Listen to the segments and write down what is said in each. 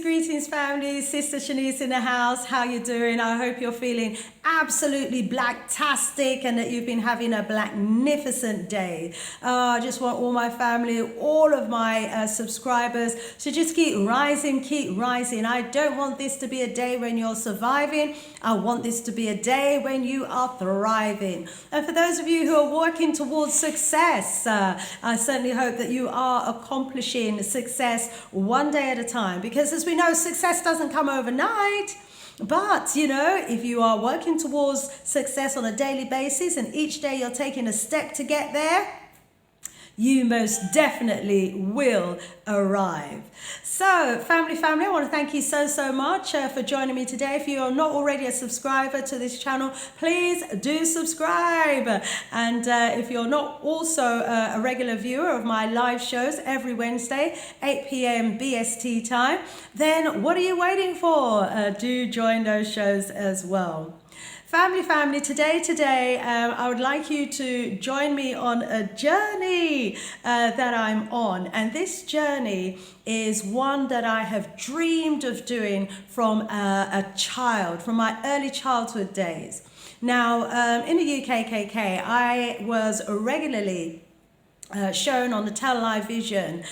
Greetings, family. Sister Shanice in the house. How you doing? I hope you're feeling absolutely blacktastic and that you've been having a magnificent day. I just want all my family, all of my subscribers to just keep rising, keep rising. I don't want this to be a day when you're surviving. I want this to be a day when you are thriving. And for those of you who are working towards success, I certainly hope that you are accomplishing success one day at a time, because as we know, success doesn't come overnight. But, you know, if you are working towards success on a daily basis and each day you're taking a step to get there, you most definitely will arrive. So, family, I want to thank you so much for joining me today. If you are not already a subscriber to this channel, please do subscribe. And if you're not also a regular viewer of my live shows every Wednesday, 8 p.m. BST time, then what are you waiting for? Do join those shows as well. Family, today, I would like you to join me on a journey that I'm on. And this journey is one that I have dreamed of doing from a child, from my early childhood days. Now, in the UKKK, I was regularly shown on the television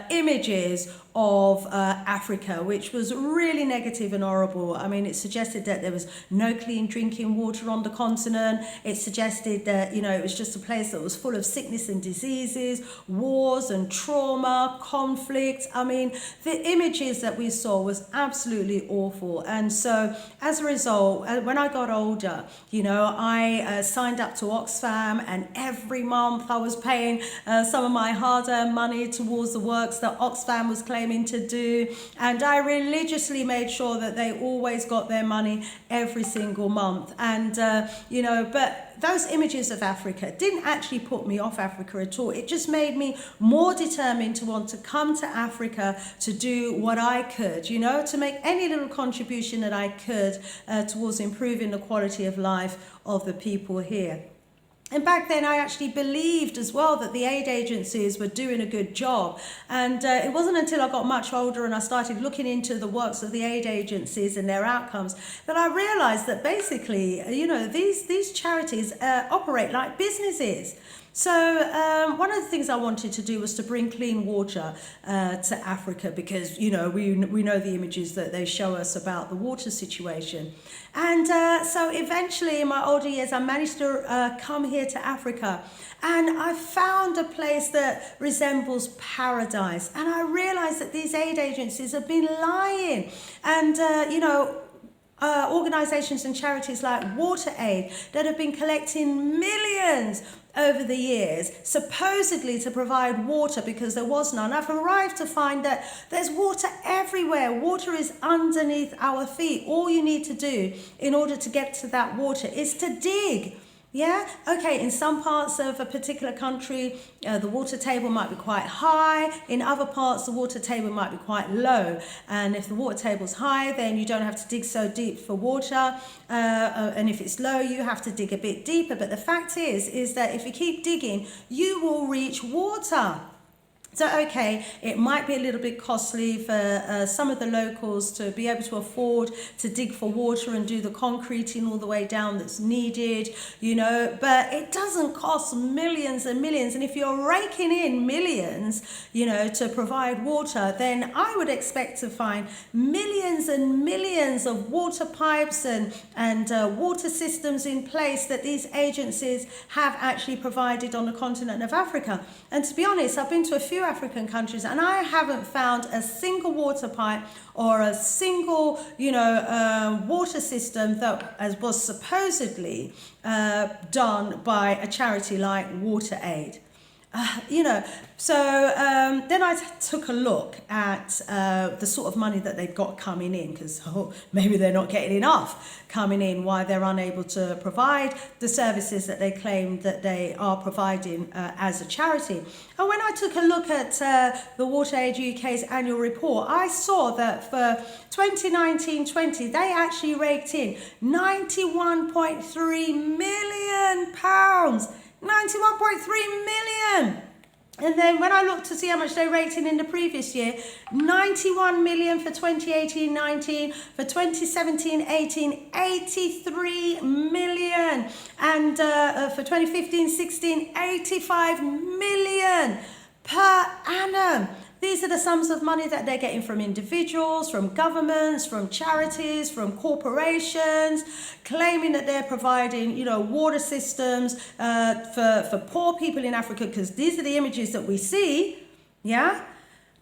images of Africa, which was really negative and horrible. I mean, it suggested that there was no clean drinking water on the continent. It suggested that, you know, it was just a place that was full of sickness and diseases, wars and trauma, conflict. I mean, the images that we saw was absolutely awful. And so as a result, when I got older, you know, I signed up to Oxfam, and every month I was paying some of my hard-earned money towards the works that Oxfam was claiming to do, and I religiously made sure that they always got their money every single month. And you know, but those images of Africa didn't actually put me off Africa at all. It just made me more determined to want to come to Africa to do what I could, you know, to make any little contribution that I could towards improving the quality of life of the people here. And back then, I actually believed as well that the aid agencies were doing a good job. And it wasn't until I got much older and I started looking into the works of the aid agencies and their outcomes that I realized that basically, you know, these charities operate like businesses. So one of the things I wanted to do was to bring clean water to Africa, because, you know, we know the images that they show us about the water situation. And so eventually in my older years, I managed to come here to Africa, and I found a place that resembles paradise. And I realized that these aid agencies have been lying. And, you know, organizations and charities like WaterAid that have been collecting millions over the years, supposedly to provide water because there was none. I've arrived to find that there's water everywhere. Water is underneath our feet. All you need to do in order to get to that water is to dig. Yeah, okay, in some parts of a particular country, the water table might be quite high. In other parts, the water table might be quite low. And if the water table's high, then you don't have to dig so deep for water. And if it's low, you have to dig a bit deeper. But the fact is that if you keep digging, you will reach water. So, okay, it might be a little bit costly for some of the locals to be able to afford to dig for water and do the concreting all the way down that's needed, you know, but it doesn't cost millions and millions. And if you're raking in millions, you know, to provide water, then I would expect to find millions and millions of water pipes and water systems in place that these agencies have actually provided on the continent of Africa. And to be honest, I've been to a few African countries, and I haven't found a single water pipe or a single, water system that was supposedly done by a charity like WaterAid. Then I took a look at the sort of money that they've got coming in, because maybe they're not getting enough coming in, why they're unable to provide the services that they claim that they are providing as a charity. And when I took a look at the WaterAid UK's annual report, I saw that for 2019-20, they actually raked in £91.3 million. 91.3 million. And then when I looked to see how much they rated in the previous year, 91 million for 2018-19, for 2017-18, 83 million, and for 2015-16, 85 million per annum. These are the sums of money that they're getting from individuals, from governments, from charities, from corporations, claiming that they're providing, water systems for poor people in Africa, because these are the images that we see, yeah?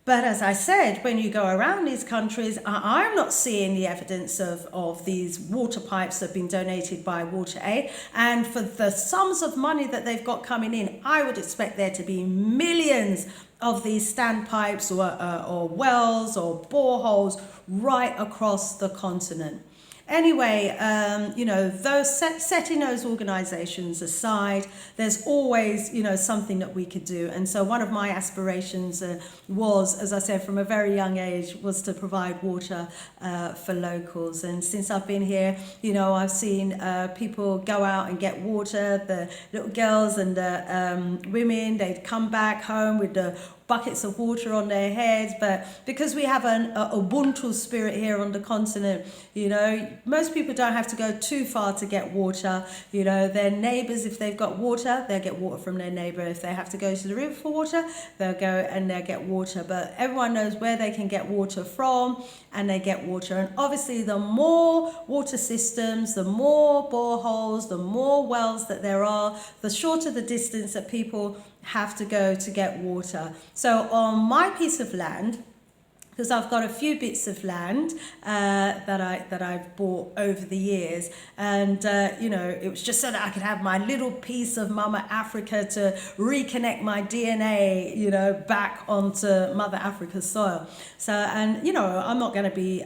But as I said, when you go around these countries, I'm not seeing the evidence of these water pipes that have been donated by WaterAid. And for the sums of money that they've got coming in, I would expect there to be millions of these standpipes or wells or boreholes right across the continent. Anyway, setting those organizations aside, there's always, something that we could do. And so one of my aspirations was, as I said, from a very young age, was to provide water for locals. And since I've been here, I've seen people go out and get water, the little girls and the women, they'd come back home with the buckets of water on their heads. But because we have an Ubuntu spirit here on the continent, most people don't have to go too far to get water. Their neighbors, if they've got water, they'll get water from their neighbor. If they have to go to the river for water, they'll go and they'll get water. But everyone knows where they can get water from, and they get water. And obviously, the more water systems, the more boreholes, the more wells that there are, the shorter the distance that people have to go to get water. So on my piece of land, because I've got a few bits of land that I've bought over the years, and it was just so that I could have my little piece of Mama Africa to reconnect my DNA, back onto Mother Africa's soil. So, and I'm not going to be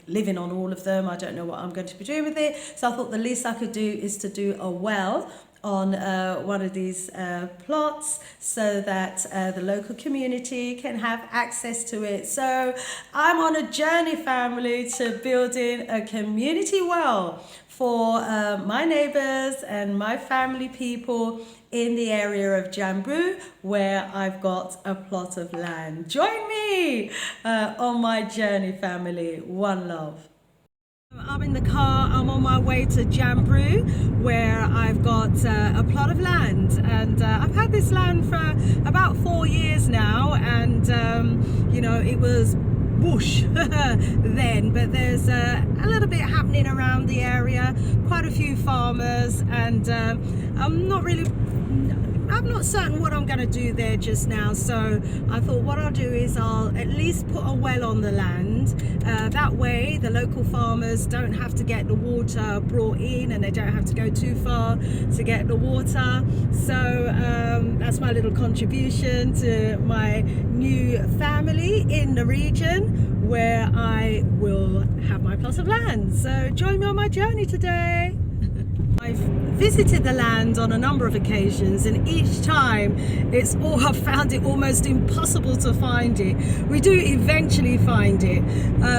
living on all of them. I don't know what I'm going to be doing with it. So I thought the least I could do is to do a well on one of these plots, so that the local community can have access to it. So I'm on a journey, family, to building a community well for my neighbors and my family people in the area of Jambu, where I've got a plot of land. Join me on my journey, family. One love. I'm in the car, I'm on my way to Jambu, where I've got a plot of land, and I've had this land for about 4 years now, and it was bush then, but there's a little bit happening around the area, quite a few farmers, and I'm not certain what I'm going to do there just now. So I thought what I'll do is I'll at least put a well on the land. That way the local farmers don't have to get the water brought in, and they don't have to go too far to get the water. So that's my little contribution to my new family in the region where I will have my plot of land. So join me on my journey today. I've visited the land on a number of occasions, and each time I've found it almost impossible to find it. We do eventually find it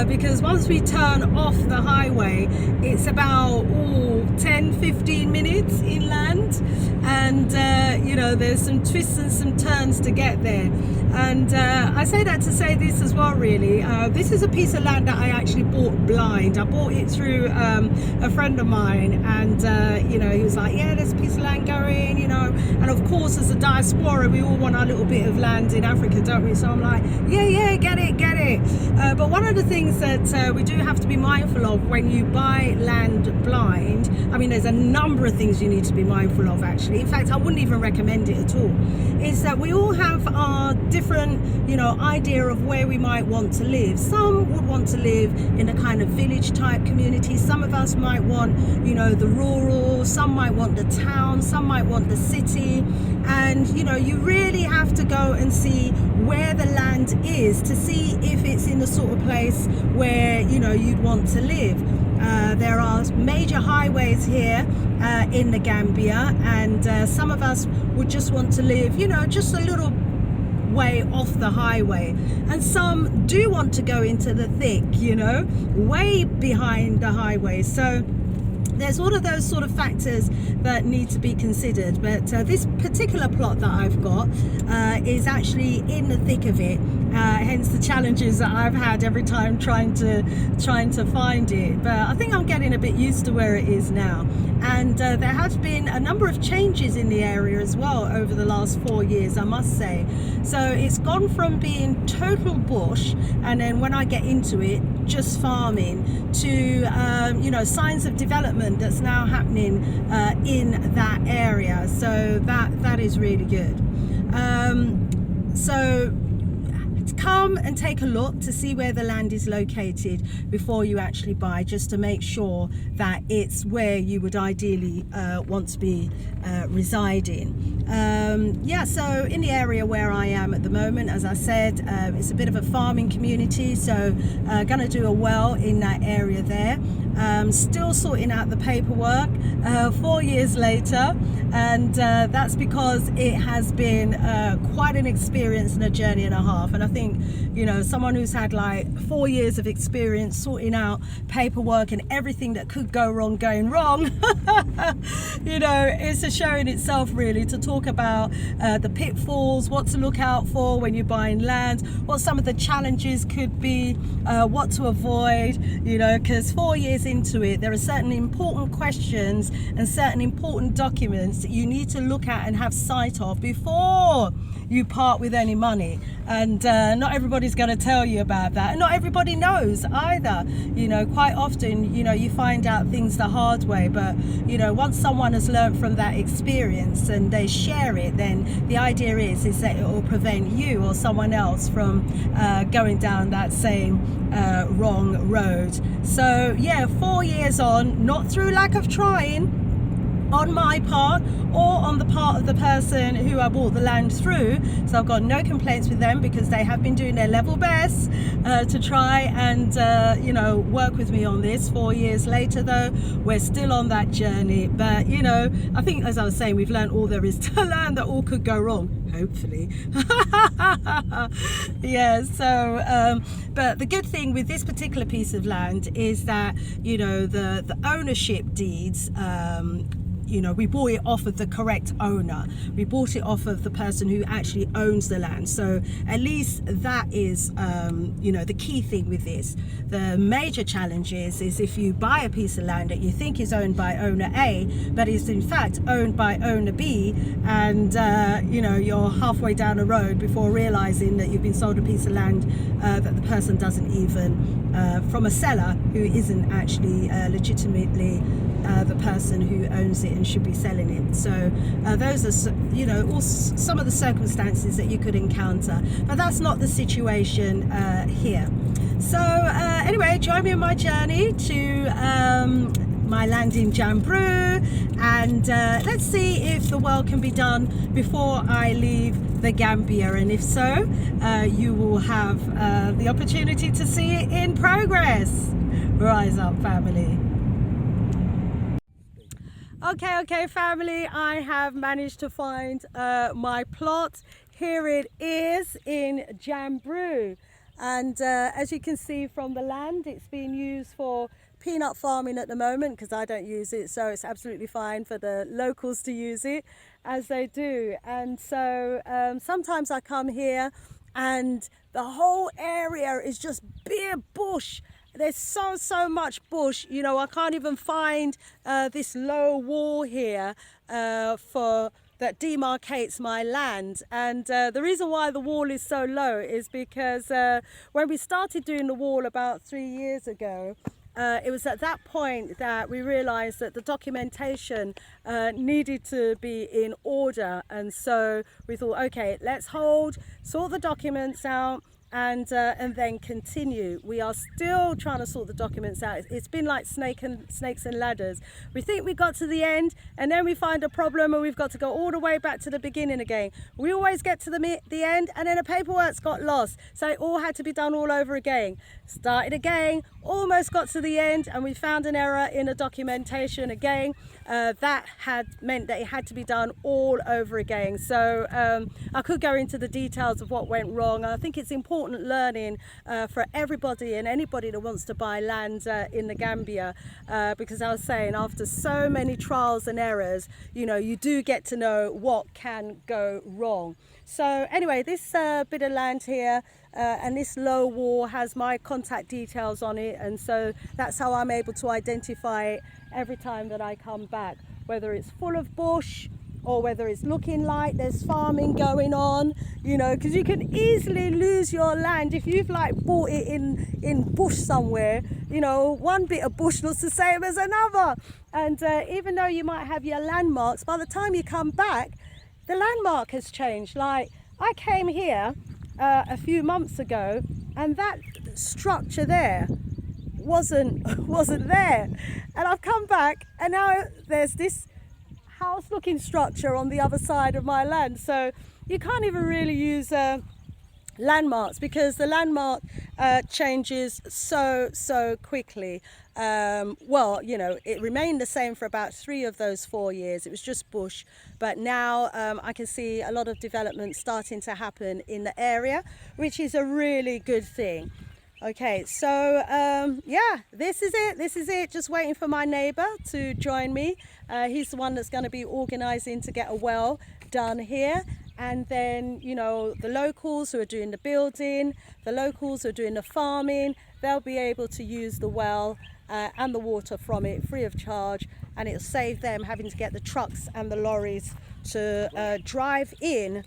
because once we turn off the highway, it's about 10-15 minutes inland, and there's some twists and some turns to get there. And I say that to say this as well, really. This is a piece of land that I actually bought blind. I bought it through a friend of mine, and he was like, yeah, there's a piece of land going, and of course, as a diaspora, sorry, we all want our little bit of land in Africa, don't we? So I'm like, yeah, get it. But one of the things that we do have to be mindful of when you buy land blind, I mean, there's a number of things you need to be mindful of, actually. In fact, I wouldn't even recommend it at all. Is that we all have our different, idea of where we might want to live. Some would want to live in a kind of village type community. Some of us might want, the rural. Some might want the town. Some might want the city. And, you really have to go and see where the land is to see if it's in the sort of place where, you'd want to live. There are major highways here in the Gambia, and some of us would just want to live, just a little way off the highway, and some do want to go into the thick, way behind the highway. So there's all of those sort of factors that need to be considered. But this particular plot that I've got is actually in the thick of it, hence the challenges that I've had every time trying to find it. But I think I'm getting a bit used to where it is now. And there have been a number of changes in the area as well over the last 4 years, I must say. So it's gone from being total bush, and then when I get into it, just farming, to signs of development that's now happening in that area. So that is really good. So come and take a look to see where the land is located before you actually buy, just to make sure that it's where you would ideally want to be residing. So in the area where I am at the moment, as I said, it's a bit of a farming community, so gonna do a well in that area there. Still sorting out the paperwork 4 years later, and that's because it has been quite an experience and a journey and a half. And I think someone who's had like 4 years of experience sorting out paperwork and everything that could go wrong going wrong, it's a show in itself, really, to talk about the pitfalls, what to look out for when you're buying land, what some of the challenges could be, what to avoid, because 4 years into it, there are certain important questions and certain important documents that you need to look at and have sight of before you part with any money. And not everybody's going to tell you about that, and not everybody knows either. Quite often you find out things the hard way, but once someone has learned from that experience and they share it, then the idea is that it will prevent you or someone else from going down that same wrong road. So 4 years on, not through lack of trying on my part or on the part of the person who I bought the land through. So I've got no complaints with them, because they have been doing their level best to try and work with me on this. 4 years later, though, we're still on that journey. But I think, as I was saying, we've learned all there is to learn, that all could go wrong, hopefully. But the good thing with this particular piece of land is that the ownership deeds, we bought it off of the correct owner. We bought it off of the person who actually owns the land. So at least that is, the key thing with this. The major challenge is if you buy a piece of land that you think is owned by owner A, but is in fact owned by owner B, and you're halfway down the road before realizing that you've been sold a piece of land that the person doesn't even, from a seller who isn't actually legitimately the person who owns it and should be selling it. So those are all some of the circumstances that you could encounter, but that's not the situation here. So anyway, join me on my journey to my land in Jambroo, and let's see if the well can be done before I leave the Gambia, and if so, you will have the opportunity to see it in progress. Rise up, family. Okay, family, I have managed to find my plot. Here it is in Jambroo, and as you can see from the land, it's being used for peanut farming at the moment, because I don't use it, so it's absolutely fine for the locals to use it as they do. And so sometimes I come here and the whole area is just bare bush. There's so much bush, I can't even find this low wall here for that demarcates my land. And the reason why the wall is so low is because when we started doing the wall about 3 years ago, it was at that point that we realized that the documentation needed to be in order. And so we thought, okay, let's sort the documents out, and then continue. We are still trying to sort the documents out. It's been like snakes and ladders. We think we got to the end, and then we find a problem, and we've got to go all the way back to the beginning again. We always get to the end, and then the paperwork's got lost, so it all had to be done all over again. Started again, almost got to the end, and we found an error in the documentation again. That had meant that it had to be done all over again. So I could go into the details of what went wrong. I think it's important learning for everybody and anybody that wants to buy land in the Gambia, because I was saying, after so many trials and errors, you know, you do get to know what can go wrong. So anyway, this bit of land here and this low wall has my contact details on it, and so that's how I'm able to identify it every time that I come back, whether it's full of bush or whether it's looking like there's farming going on, you know, because you can easily lose your land if you've like bought it in bush somewhere. You know, one bit of bush looks the same as another, and even though you might have your landmarks, by the time you come back, the landmark has changed. Like, I came here a few months ago, and that structure there wasn't there, and I've come back, and now there's this house looking structure on the other side of my land. So you can't even really use landmarks, because the landmark changes so quickly. Well, you know, it remained the same for about 3 of those 4 years. It was just bush, but now I can see a lot of development starting to happen in the area, which is a really good thing. Okay, so yeah, this is it. Just waiting for my neighbor to join me. He's the one that's going to be organizing to get a well done here. And then, you know, the locals who are doing the building, the locals who are doing the farming, they'll be able to use the well and the water from it free of charge, and it'll save them having to get the trucks and the lorries to drive in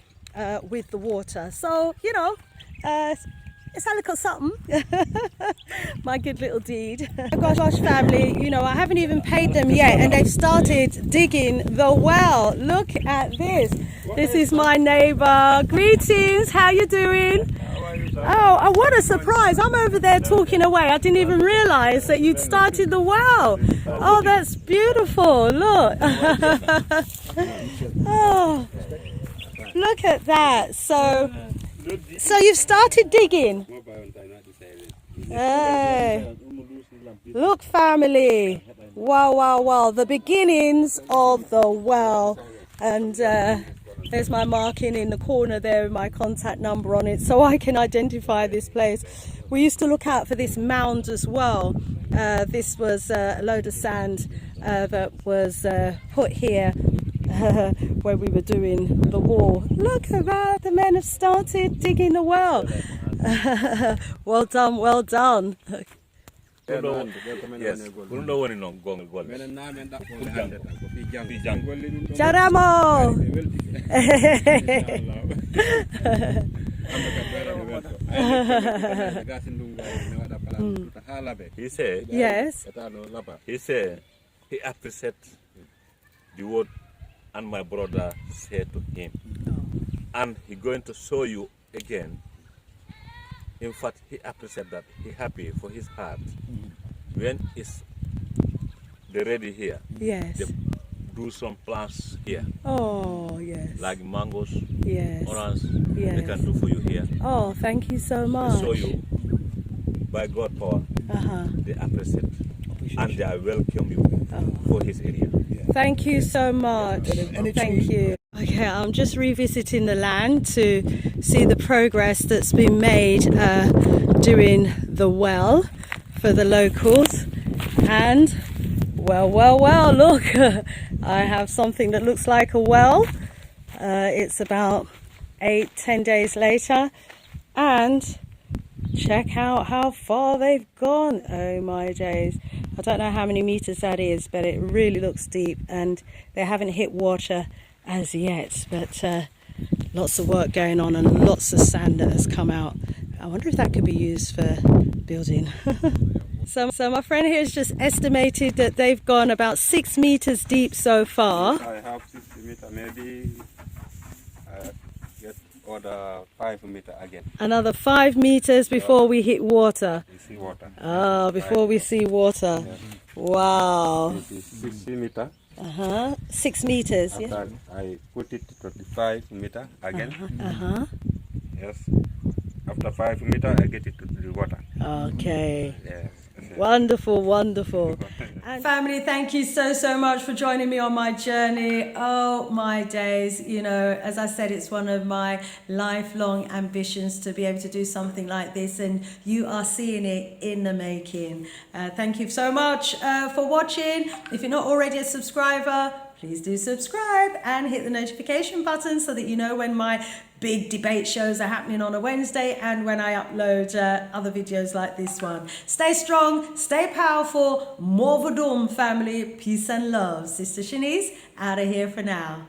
with the water. So, you know, it's a little something. My good little deed. Gosh, family, you know, I haven't even paid them yet, and they've started digging the well. Look at this. This is my neighbor. Greetings, how you doing? Oh, what a surprise. I'm over there talking away. I didn't even realize that you'd started the well. Oh, that's beautiful. Look. Oh, look at that. So you've started digging. Hey, look, family. Wow. The beginnings of the well. And there's my marking in the corner there with my contact number on it, so I can identify this place. We used to look out for this mound as well. This was a load of sand that was put here when we were doing the wall. Look at that, the men have started digging the well. Well done. Yes. Jaramo. He said, yes. He said he appreciates the word and my brother said to him, and he going to show you again. In fact, he appreciates that. He happy for his heart. When is they ready here? Yes. They do some plants here. Oh, yes. Like mangoes, yes. orange. Yes. They can do for you here. Oh, thank you so much. They show you by God power. They appreciate and they welcome you for his area. Thank you so much. Thank you. Okay, I'm just revisiting the land to see the progress that's been made doing the well for the locals. And well, look, I have something that looks like a well. It's about 8-10 days later, and check out how far they've gone. Oh my days. I don't know how many meters that is, but it really looks deep, and they haven't hit water as yet, but lots of work going on and lots of sand that has come out. I wonder if that could be used for building. So my friend here has just estimated that they've gone about 6 meters deep so far. I have 6 meter, maybe get order 5 meter again. Another 5 meters before we hit water. You see water. Ah, before we see water. Yeah. Wow. This is 6 meter. 6 meters, yeah. After I put it 25 meter again. Yes. After 5 meter, I get it to the water. Okay. Yes. Wonderful, wonderful. And family, thank you so much for joining me on my journey. Oh my days, you know, as I said, it's one of my lifelong ambitions to be able to do something like this, and you are seeing it in the making. Thank you so much for watching. If you're not already a subscriber, please do subscribe and hit the notification button so that you know when my big debate shows are happening on a Wednesday and when I upload other videos like this one. Stay strong, stay powerful, more Vadum family, peace and love. Sister Shanice, out of here for now.